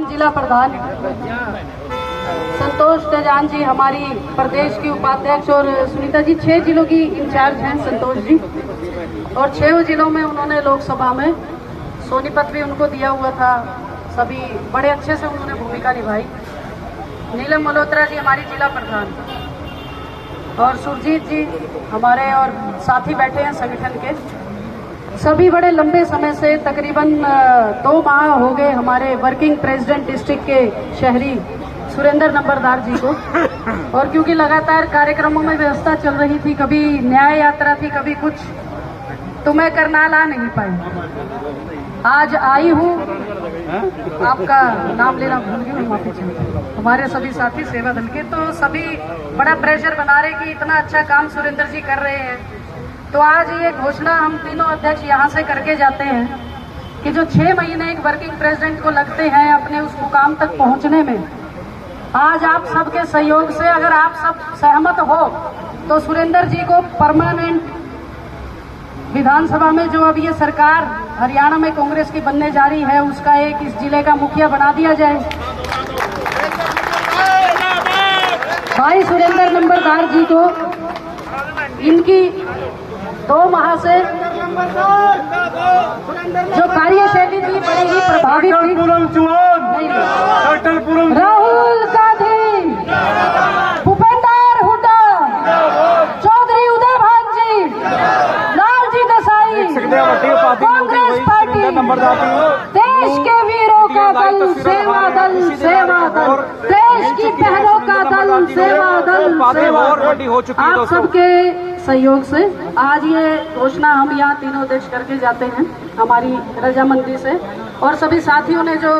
जिला प्रधान संतोष तेजान जी हमारी प्रदेश की उपाध्यक्ष, और सुनीता जी 6 जिलों की इंचार्ज हैं संतोष जी, और 6 जिलों में उन्होंने लोकसभा में सोनीपत भी उनको दिया हुआ था। सभी बड़े अच्छे से उन्होंने भूमिका निभाई। नीलम मल्होत्रा जी हमारी जिला प्रधान, और सुरजीत जी हमारे और साथी बैठे हैं संगठन के। सभी बड़े लंबे समय से तकरीबन 2 माह हो गए हमारे वर्किंग प्रेसिडेंट डिस्ट्रिक्ट के शहरी सुरेंद्र नंबरदार जी को, और क्योंकि लगातार कार्यक्रमों में व्यवस्था चल रही थी, कभी न्याय यात्रा थी, कभी कुछ, तो मैं करनाल आ नहीं पाई। आज आई हूँ, आपका नाम लेना भूल गई, माफी चाहिए। हमारे सभी साथी सेवा दल के, तो सभी बड़ा प्रेशर बना रहे कि इतना अच्छा काम सुरेंद्र जी कर रहे हैं। तो आज ये घोषणा हम तीनों अध्यक्ष यहाँ से करके जाते हैं कि जो 6 महीने एक वर्किंग प्रेसिडेंट को लगते हैं अपने उस मुकाम तक पहुँचने में, आज आप सबके सहयोग से अगर आप सब सहमत हो तो सुरेंद्र जी को परमानेंट विधानसभा में जो अब ये सरकार हरियाणा में कांग्रेस की बनने जा रही है, उसका एक इस जिले का मुखिया बना दिया जाए। भाई सुरेंद्र नंबरदार जी को इनकी 2 माह से जो कार्यशैली थी बड़ी ही प्रभावी थी। राहुल गांधी, भूपेंद्र हुड्डा, चौधरी उदय भान जी, लालजी देसाई, कांग्रेस पार्टी, देश के वीरों का दल, सेवा दल, सेवा दल, देश की बहनों का दल, सेवा दल, सेवा। आप सबके सहयोग से आज ये घोषणा हम यहाँ तीनों अध्यक्ष करके जाते हैं हमारी रजामंदी से, और सभी साथियों ने जो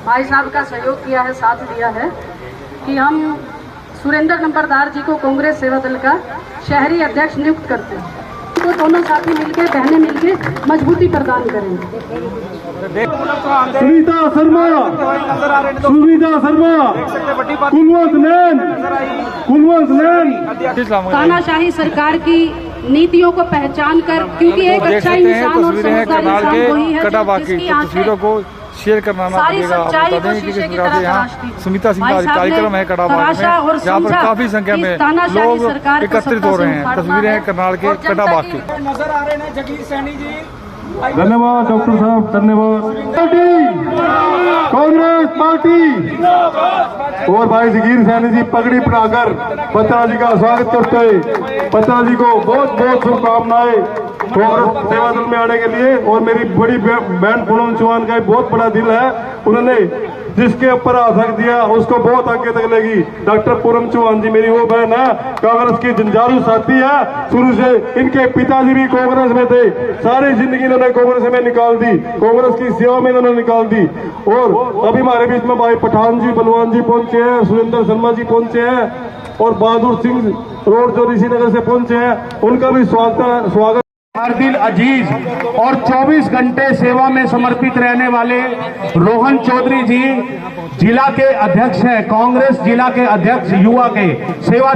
भाई साहब का सहयोग किया है, साथ दिया है, कि हम सुरेंद्र नंबरदार जी को कांग्रेस सेवा दल का शहरी अध्यक्ष नियुक्त करते हैं। तो दोनों साथी मिलकर, बहनें मिलकर मजबूती प्रदान करेंगे। सुनीता शर्मा, कुलवंत नैन, तानाशाही सरकार की नीतियों को पहचान कर, क्योंकि एक अच्छा इंसान और समझदार इंसान वही है जिसकी आंखें शेयर करना पड़ेगा। आप बता देंगे कि किस प्रकार से यहाँ सुनीता सिंह का कार्यक्रम है कटाबाग में, यहाँ पर काफी संख्या में लोग एकत्रित हो रहे हैं। तस्वीरें हैं करनाल के कटाबाग की। नजर आ रहे हैं जगीर सैनी जी। धन्यवाद डॉक्टर साहब, धन्यवाद। कांग्रेस पार्टी और भाई जगीर सैनी जी पगड़ी पढ़ाकर पत्रा जी का स्वागत करते हुए पत्रा जी को बहुत बहुत शुभकामनाएं कांग्रेस सेवा दल में आने के लिए। और मेरी बड़ी बहन पूनम चौहान का बहुत बड़ा दिल है, उन्होंने जिसके ऊपर आसक दिया उसको बहुत आगे तक लेगी। डॉक्टर पूनम चौहान जी मेरी वो बहन है, कांग्रेस की जंजारू साथी है शुरू से। इनके पिताजी भी कांग्रेस में थे, सारी जिंदगी इन्होंने कांग्रेस में निकाल दी, कांग्रेस की सेवा में इन्होंने निकाल दी। और अभी हमारे बीच में भाई पठान जी, बलवान जी पहुंचे हैं, सुरेंद्र शर्मा जी पहुंचे हैं, और बहादुर सिंह रोड जो ऋषि नगर से पहुंचे हैं, उनका भी स्वागत। हर दिल अजीज और 24 घंटे सेवा में समर्पित रहने वाले रोहन चौधरी जी जिला के अध्यक्ष हैं, कांग्रेस जिला के अध्यक्ष, युवा के सेवा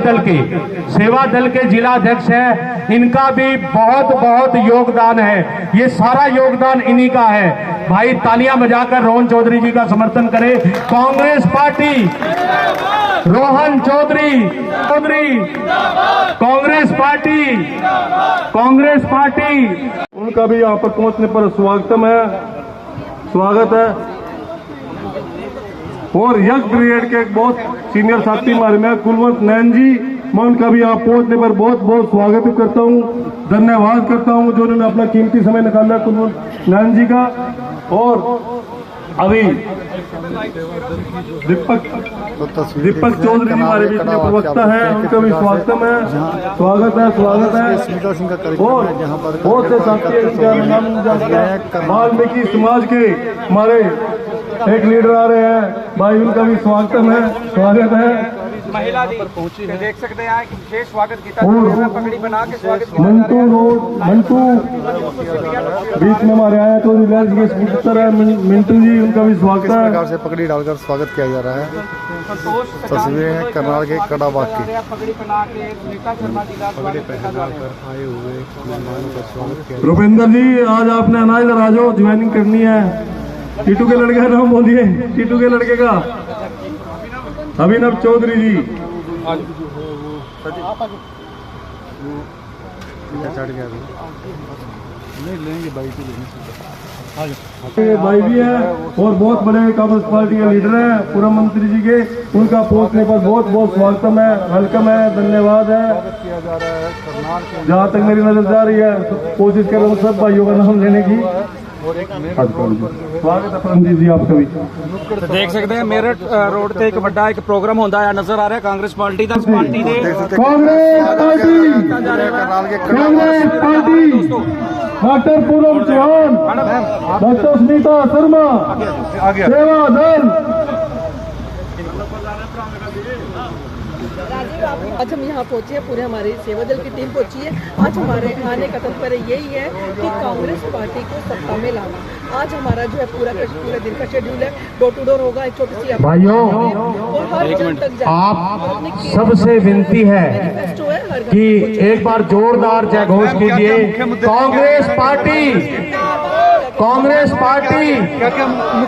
दल के जिला अध्यक्ष हैं। इनका भी बहुत बहुत योगदान है, ये सारा योगदान इन्हीं का है। भाई तालियां बजाकर रोहन चौधरी जी का समर्थन करें। Congress party, Rohan Chaudhary, Congress party. उनका भी यहाँ पर पहुंचने पर स्वागत है। और यंग ब्रिगेड के एक बहुत सीनियर साथी हमारे में कुलवंत नैन जी, मैं उनका भी यहाँ पहुंचने पर बहुत बहुत स्वागत करता हूँ, धन्यवाद करता हूँ जो उन्होंने अपना कीमती समय निकाला कुलवंत नैन जी का। और अभी दीपक चौधरी जी हमारे बीच में प्रवक्ता है, उनका भी स्वागत है। और बहुत से साथी वाल्मीकि समाज के हमारे एक लीडर आ रहे हैं, भाई उनका भी स्वागत है। महिला जी देख सकते हैं कि विशेष स्वागत किया, पगड़ी बना के स्वागत। मंटू बीच में हमारे आए तो मिंटू जी, उनका भी स्वागत है। इस प्रकार से पगड़ी डालकर स्वागत किया जा रहा है। तस्वीरें हैं करनाल के कटाबाग की। पगड़ी बना के नीता शर्मा जी का आए हुए मेहमानों का स्वागत किया। रुपेंद्र जी आज आपने अनाज राजो ज्वाइनिंग करनी है, टीटू के लड़के का नाम बोलिए, टीटू के लड़के का अभिनव चौधरी जी। चढ़ गया नहीं लेंगे बाइक ही लेंगे। भाई भी है और बहुत बड़े कांग्रेस पार्टी के लीडर हैं, पूर्व मंत्री जी के, उनका पहुंचने पर बहुत बहुत स्वागतम है, वेलकम है, धन्यवाद है। जहाँ तक मेरी नजर जा रही है कोशिश कर रहा हूँ सब भाइयों का नाम लेने की। स्वागत है परमजीत जी आपका भी। तो देख सकते हैं मेरठ रोड ਤੇ ਇੱਕ ਵੱਡਾ ਇੱਕ ਪ੍ਰੋਗਰਾਮ ਹੁੰਦਾ ਆ ਨਜ਼ਰ ਆ ਰਿਹਾ ਕਾਂਗਰਸ ਪਾਰਟੀ ਦਾ। ਪਾਰਟੀ ਦੇ Congress party doctor Poonam Chauhan, doctor Sunita Sharma, Seva Dal. आज हम यहाँ पहुँचे हैं, पूरे हमारी सेवा दल की टीम पहुँची है। आज हमारे आने का तात्पर्य यही है कि कांग्रेस पार्टी को सत्ता में लाना। आज हमारा जो है पूरे दिन का शेड्यूल है, डोर टू डोर होगा, एक छोटी सी भाइयों और हर जन तक आप सबसे विनती है कि एक बार जोरदार जय घोष कीजिए। कांग्रेस पार्टी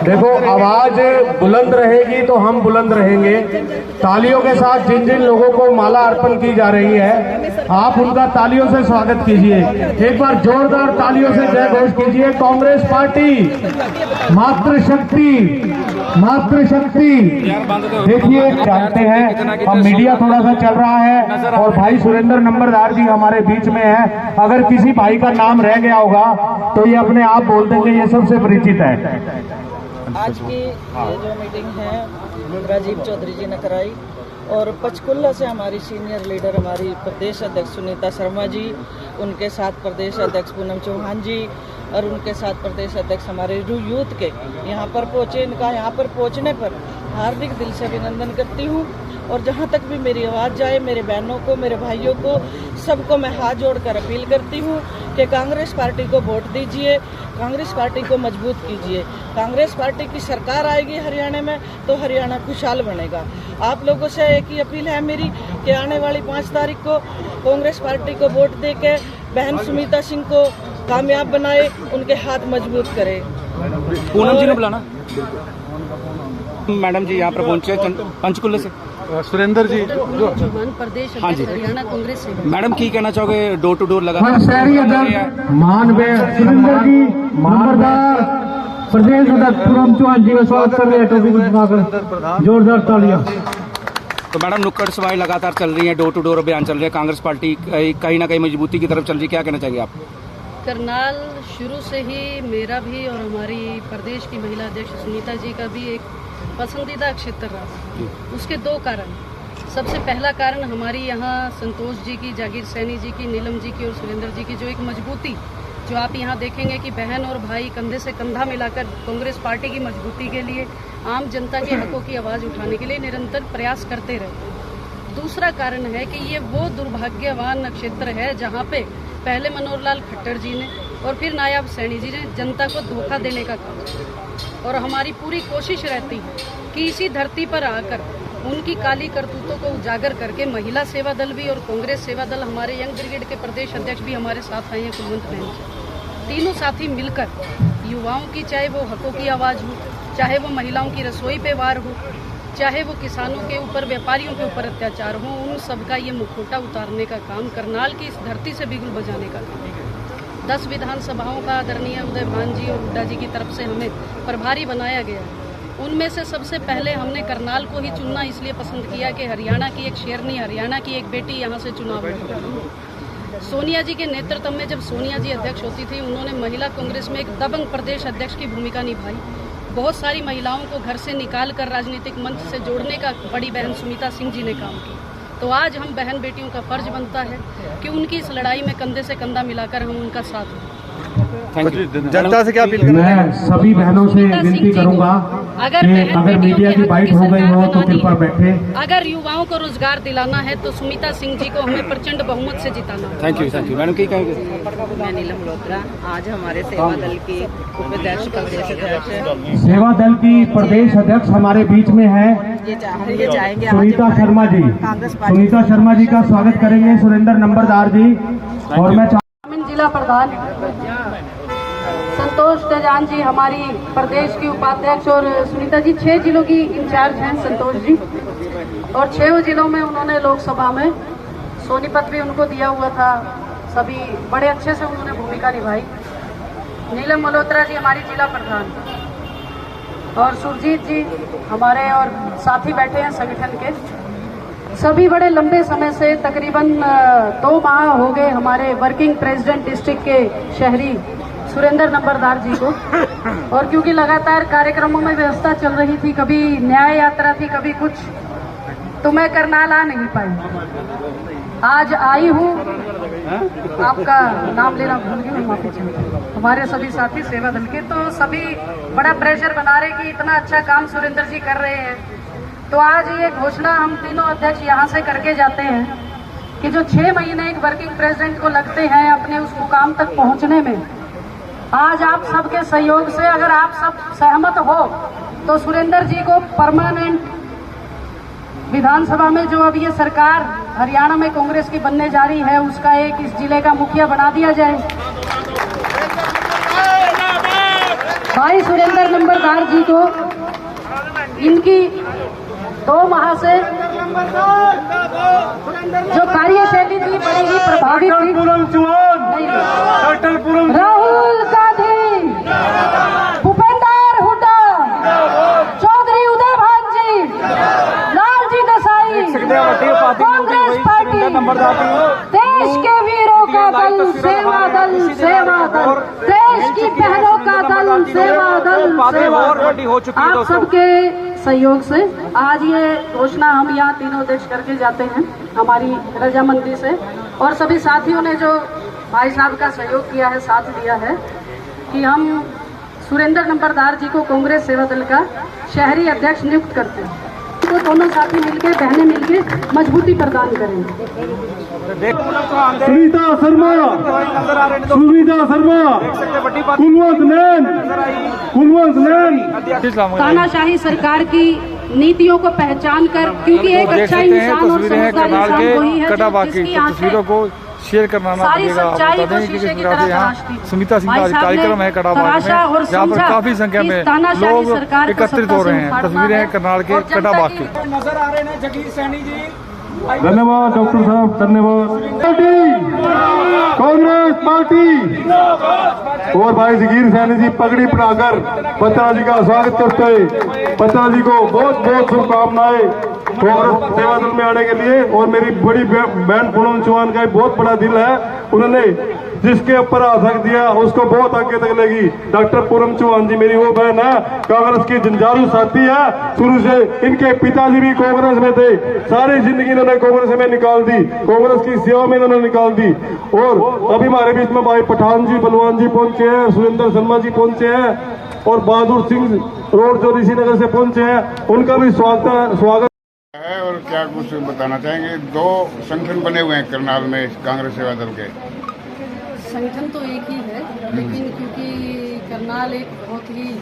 देखो आवाज बुलंद रहेगी तो हम बुलंद रहेंगे। तालियों के साथ जिन जिन लोगों को माला अर्पण की जा रही है आप उनका तालियों से स्वागत कीजिए। एक बार जोरदार तालियों से जय घोष कीजिए। कांग्रेस पार्टी मातृशक्ति। देखिए जानते हैं अब मीडिया थोड़ा सा चल रहा है और भाई सुरेंद्र नंबरदार जी हमारे बीच में है। अगर किसी भाई का नाम रह गया होगा तो ये अपने आप बोल देंगे, ये सबसे परिचित है। आज की ये जो मीटिंग है राजीव चौधरी जी ने कराई और पंचकुला से हमारी सीनियर लीडर हमारी प्रदेश अध्यक्ष सुनीता शर्मा जी, उनके साथ प्रदेश अध्यक्ष पूनम चौहान जी और उनके साथ प्रदेश अध्यक्ष हमारे यूथ के यहाँ पर पहुँचे। इनका यहाँ पर पहुँचने पर हार्दिक दिल से अभिनंदन करती हूँ। और जहाँ तक भी मेरी आवाज़ जाए, मेरे बहनों को, मेरे भाइयों को, सबको मैं हाथ जोड़कर अपील करती हूँ कि कांग्रेस पार्टी को वोट दीजिए, कांग्रेस पार्टी को मजबूत कीजिए। कांग्रेस पार्टी की सरकार आएगी हरियाणा में तो हरियाणा खुशहाल बनेगा। आप लोगों से एक ही अपील है मेरी कि आने वाली 5 तारीख को कांग्रेस पार्टी को वोट देके बहन सुनीता सिंह को कामयाब बनाए, उनके हाथ मजबूत करे। पूनम जी ने बुलाना। मैडम जी यहाँ पर पहुँचे पंचकुला से। सुरेंद्र जी चौहान प्रदेश हाँ जी। हरियाणा कांग्रेस से। मैडम की कहना चाहोगे डोर टू डोर लगा शहरी अध्यक्ष मानवे सुरेंद्र जी नंबरदार प्रदेश अध्यक्ष पूनम चौहान जी का स्वागत कर रहे हैं। टोपी को दिखाकर जोरदार तालियां। तो मैडम नुक्कड़ सभाएं लगातार चल रही हैं, डोर टू डोर अभियान चल रहे हैं, कांग्रेस पार्टी कहीं ना कहीं मजबूती की तरफ चल रही है, क्या कहना चाहिए आप? करनाल शुरू से ही मेरा भी और हमारी प्रदेश की महिला अध्यक्ष सुनीता जी का भी एक पसंदीदा क्षेत्र रहा। उसके 2 कारण। सबसे पहला कारण हमारी यहाँ संतोष जी की, जागीर सैनी जी की, नीलम जी की और सुरेंद्र जी की जो एक मजबूती, जो आप यहाँ देखेंगे कि बहन और भाई कंधे से कंधा मिलाकर कांग्रेस पार्टी की मजबूती के लिए, आम जनता के हकों की आवाज़ उठाने के लिए निरंतर प्रयास करते रहे। दूसरा कारण है कि ये वो दुर्भाग्यवान क्षेत्र है जहाँ पे पहले मनोहर लाल खट्टर जी ने और फिर नायब सैनी जी ने जनता को धोखा देने का काम किया। और हमारी पूरी कोशिश रहती है कि इसी धरती पर आकर उनकी काली करतूतों को उजागर करके महिला सेवा दल भी और कांग्रेस सेवा दल, हमारे यंग ब्रिगेड के प्रदेश अध्यक्ष भी हमारे साथ आए हैं, कुलवंत बहन जी, तीनों साथी मिलकर युवाओं की, चाहे वो हकों की आवाज़ हो, चाहे वो महिलाओं की रसोई पे वार हो, चाहे वो किसानों के ऊपर, व्यापारियों के ऊपर अत्याचार हो, उन सबका ये मुखौटा उतारने का काम, करनाल की इस धरती से बिगुल बजाने का काम। 10 विधानसभाओं का आदरणीय उदय भान जी और हुड्डा जी की तरफ से हमें प्रभारी बनाया गया है। उनमें से सबसे पहले हमने करनाल को ही चुनना इसलिए पसंद किया कि हरियाणा की एक शेरनी, हरियाणा की एक बेटी यहाँ से चुनाव लड़ रही है। सोनिया जी के नेतृत्व में जब सोनिया जी अध्यक्ष होती थी, उन्होंने महिला कांग्रेस में एक दबंग प्रदेश अध्यक्ष की भूमिका निभाई। बहुत सारी महिलाओं को घर से निकाल कर राजनीतिक मंच से जोड़ने का बड़ी बहन सुनीता सिंह जी ने काम किया। तो आज हम बहन बेटियों का फर्ज बनता है कि उनकी इस लड़ाई में कंधे से कंधा मिलाकर हम उनका साथ दें। जनता से क्या अपील करना है? मैं सभी बहनों से विनती करूंगा अगर मीडिया की बाइट हो गई हो तो कृपया बैठे। अगर युवाओं को रोजगार दिलाना है तो सुनीता सिंह जी को हमें प्रचंड बहुमत से जिताना है। Thank you madam. की कहेंगे? मैं नीलम लोत्रा, आज हमारे सेवा दल की उपाध्यक्ष प्रदेश अध्यक्ष, सेवा दल की प्रदेश अध्यक्ष हमारे बीच में है ये चाहेंगे सुनीता शर्मा जी। सुनीता शर्मा जी का स्वागत करेंगे सुरेंद्र नंबरदार जी। और मैं ग्रामीण जिला प्रधान संतोष तेजान जी हमारी प्रदेश की उपाध्यक्ष और सुनीता जी 6 जिलों की इंचार्ज हैं संतोष जी, और 6 जिलों में उन्होंने लोकसभा में सोनीपत भी उनको दिया हुआ था। सभी बड़े अच्छे से उन्होंने भूमिका निभाई। नीलम मल्होत्रा जी हमारी जिला प्रधान, और सुरजीत जी हमारे और साथी बैठे हैं संगठन के। सभी बड़े लंबे समय से तकरीबन 2 माह हो गए हमारे वर्किंग प्रेसिडेंट डिस्ट्रिक्ट के शहरी सुरेंद्र नंबरदार जी को, और क्योंकि लगातार कार्यक्रमों में व्यवस्था चल रही थी, कभी न्याय यात्रा थी, कभी कुछ, तो मैं करनाल आ नहीं पाई। आज आई हूँ, आपका नाम लेना भूल गई, मैं माफी चाहती हूँ। हमारे सभी साथी सेवा दल के तो सभी बड़ा प्रेशर बना रहे कि इतना अच्छा काम सुरेंद्र जी कर रहे हैं, तो आज ये घोषणा हम तीनों अध्यक्ष यहाँ से करके जाते हैं कि जो 6 महीने एक वर्किंग प्रेसिडेंट को लगते हैं अपने उस मुकाम तक पहुँचने में, आज आप सबके सहयोग से अगर आप सब सहमत हो तो सुरेंद्र जी को परमानेंट विधानसभा में जो अब ये सरकार हरियाणा में कांग्रेस की बनने जा रही है उसका एक इस जिले का मुखिया बना दिया जाए। भाई सुरेंद्र नंबरदार जी को इनकी 2 माह से जो कार्यशैली थी बड़ी ही प्रभावी थी। राहुल गांधी, भूपेंद्र हुड्डा, चौधरी उदय भान जी, लालजी देसाई, कांग्रेस पार्टी, देश के वीरों का दल, सेवा दल, सेवा दल, देश की बहनों का दल, सेवा दल, सेवा दल। आप सबके सहयोग से आज ये घोषणा हम यहाँ तीनों अध्यक्ष करके जाते हैं हमारी रजामंदी से, और सभी साथियों ने जो भाई साहब का सहयोग किया है, साथ दिया है, कि हम सुरेंद्र नंबरदार जी को कांग्रेस सेवा दल का शहरी अध्यक्ष नियुक्त करते हैं। तो दोनों साथी मिलकर, बहनें मिलकर मजबूती प्रदान करेंगे। सुनीता शर्मा, सुनीता शर्मा, कुलवंत नैन। तानाशाही सरकार की नीतियों को पहचान कर, क्योंकि एक अच्छा इंसान और समझदार इंसान वही है जिसकी तस्वीरों को शेयर करना ना पड़ेगा। आप बता दें कि किस प्रकार से यहाँ सुनीता सिंह का कार्यक्रम है कटाबाग में, जहाँ पर काफी संख्या में लोग एकत्रित हो रहे हैं। तस्वीरें हैं करनाल के कटाबाग की। नजर आ रहे हैं जगीर सैनी जी। धन्यवाद डॉक्टर साहब, धन्यवाद। कांग्रेस पार्टी और भाई जगीर सैनी जी पगड़ी पहनाकर पत्रा जी का स्वागत करते हुए पत्रा जी को बहुत बहुत शुभकामनाएं कांग्रेस सेवा दल में आने के लिए। और मेरी बड़ी बहन पूनम चौहान का बहुत बड़ा दिल है, उन्होंने जिसके ऊपर आसक दिया उसको बहुत आगे तक लेगी। डॉक्टर पूनम चौहान जी मेरी वो बहन है, कांग्रेस की जंजारू साथी है, शुरू से इनके पिताजी भी कांग्रेस में थे, सारी जिंदगी इन्होंने कांग्रेस में निकाल दी, कांग्रेस की सेवा में इन्होंने निकाल दी। और अभी हमारे बीच में भाई पठान जी, बलवान जी पहुंचे हैं, सुरेंद्र शर्मा जी पहुंचे हैं, और बहादुर सिंह रोड जो ऋषि नगर से पहुंचे हैं, उनका भी स्वागत है। और क्या कुछ बताना चाहेंगे? 2 संगठन बने हुए हैं करनाल में कांग्रेस सेवा दल के। संगठन तो एक ही है, लेकिन क्योंकि करनाल एक बहुत ही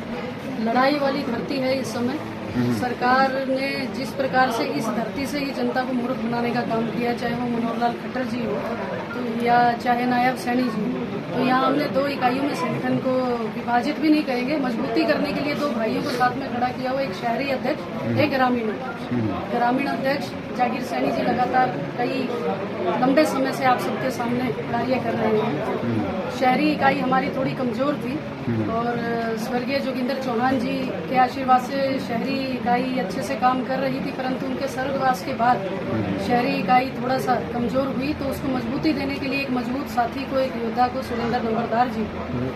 लड़ाई वाली धरती है इस समय, सरकार ने जिस प्रकार से इस धरती से ही जनता को मूर्ख बनाने का काम किया, चाहे वो मनोहर लाल खट्टर जी हो तो या चाहे नायब सैनी जी, तो यहाँ हमने 2 इकाइयों में संगठन को विभाजित भी नहीं करेंगे, मजबूती करने के लिए 2 भाइयों को साथ में खड़ा किया हुआ, एक शहरी अध्यक्ष, एक ग्रामीण अध्यक्ष। ग्रामीण अध्यक्ष जागीर सैनी जी लगातार कई लंबे समय से आप सबके सामने कार्य कर रहे हैं। शहरी इकाई हमारी थोड़ी कमजोर थी, और स्वर्गीय जोगिंदर चौहान जी के आशीर्वाद से शहरी इकाई अच्छे से काम कर रही थी, परंतु उनके स्वर्गवास के बाद शहरी इकाई थोड़ा सा कमजोर हुई, तो उसको मजबूती देने के लिए एक मजबूत साथी को, एक योद्धा को, सुरेंद्र नंबरदार जी,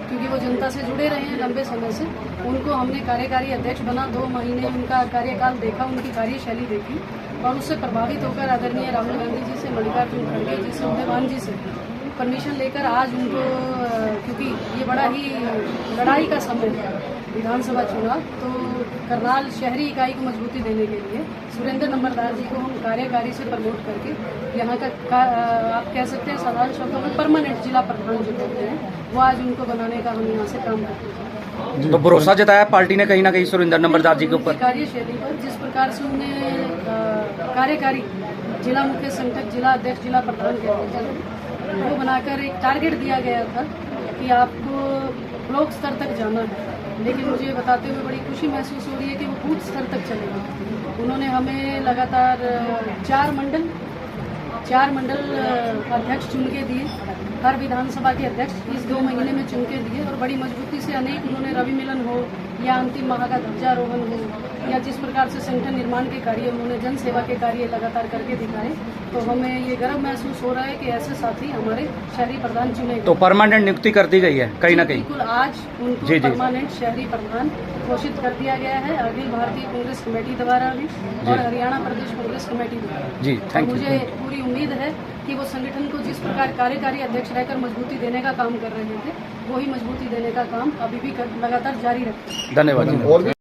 क्योंकि वो जनता से जुड़े रहे हैं लंबे समय से, उनको हमने कार्यकारी अध्यक्ष बना। 2 महीने उनका कार्यकाल देखा, उनकी कार्यशैली देखी, और उससे प्रभावित होकर आदरणीय राहुल गांधी जी से, मल्लिकार्जुन खड़गे जी से, उदयवान जी से परमिशन लेकर आज उनको, क्योंकि ये बड़ा ही लड़ाई का समय है विधानसभा चुनाव, तो करनाल शहरी इकाई को मजबूती देने के लिए सुरेंद्र नंबरदार जी को हम कार्यकारी से प्रमोट करके यहाँ का आप कह सकते हैं साधारण शब्दों में परमानेंट जिला प्रधान जो कहते हैं, वो आज उनको बनाने का हम यहाँ से काम करते हैं। तो भरोसा जताया पार्टी ने कहीं ना कहीं सुरेंद्र नंबरदार जी के ऊपर, कार्यशैली पर, जिस प्रकार से उन्हें कार्यकारी जिला मुख्य संगठक, जिला अध्यक्ष, जिला प्रधान कहते हैं, वो बनाकर एक टारगेट दिया गया था कि आपको ब्लॉक स्तर तक जाना है, लेकिन मुझे ये बताते हुए बड़ी खुशी महसूस हो रही है कि वो बूथ स्तर तक चलेगा। उन्होंने हमें लगातार 4 मंडल अध्यक्ष चुन के दिए, हर विधानसभा के अध्यक्ष इस 2 महीने में चुन के दिए, और बड़ी मजबूती से अनेक उन्होंने रवि मिलन हो या अंतिम माह का ध्वजारोहण हो या जिस प्रकार से संगठन निर्माण के कार्य उन्होंने जन सेवा के कार्य लगातार करके दिखाए, तो हमें ये गर्व महसूस हो रहा है कि ऐसे साथी हमारे शहरी प्रधान चुने गए। तो परमानेंट नियुक्ति कर दी गई है कहीं ना कहीं? बिल्कुल, आज उनको परमानेंट शहरी प्रधान घोषित कर दिया गया है अखिल भारतीय कांग्रेस कमेटी द्वारा भी और हरियाणा प्रदेश कांग्रेस कमेटी द्वारा जी। Thank you. मुझे पूरी उम्मीद है कि वो संगठन को जिस प्रकार कार्यकारी अध्यक्ष रहकर मजबूती देने का काम कर रहे थे, वही मजबूती देने का काम अभी भी लगातार जारी रखें। धन्यवाद।